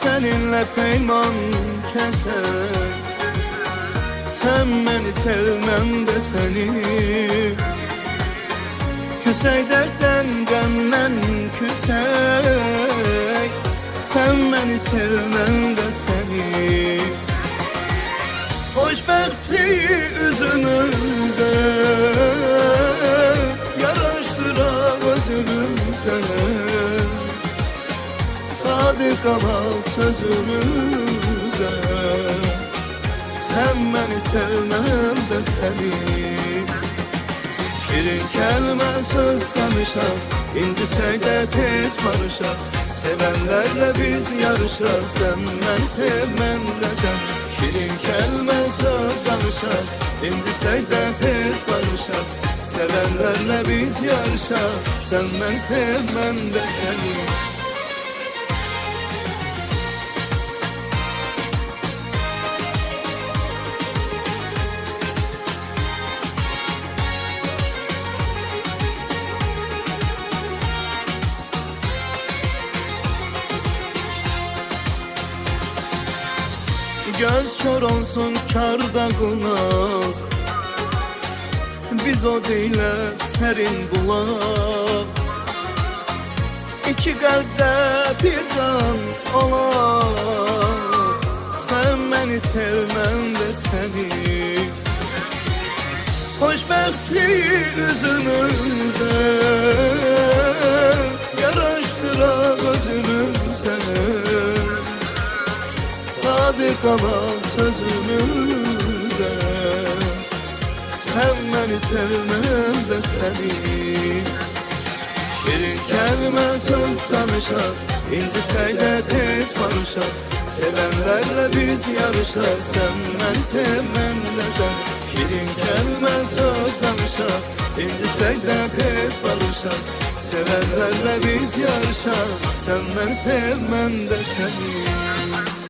Seninle peyman keser, sen beni sevmem de seni. Küsey dertten gamden küsey, sen beni sevmem de seni. Xoşbəxtliyi üzümüzə, yaraşdıraq özümüzə. Sadık kamal sözümüzə, sen beni sevmem de seni. Şirin kelime söz danışar, İncisək də tez barışar. Sevenlerle biz yarışar, sen ben sevmem de sen. Şirin kelime söz danışar, İncisək də tez barışar. Sevenlerle biz yarışar, sen ben sevmem de seni. Göz kör olsun karda qonaq, biz o deyilə sərin bulaq. İki qəlbdə bir can olaq, sən məni sevmən də səni. Xoşbəxtliyi üzümüzə, yaraşdıraq özümüzə. Sadık kamal sözümüzə, sen beni sevmem de seni. Şirin kelime söz danışar, İncisək də tez barışar. Sevenlerle biz yarışar, sen beni sevmem de sen. Şirin kelime söz danışar, İncisək də tez barışar. Sevenlerle biz yarışar, sen beni sevmem de seni.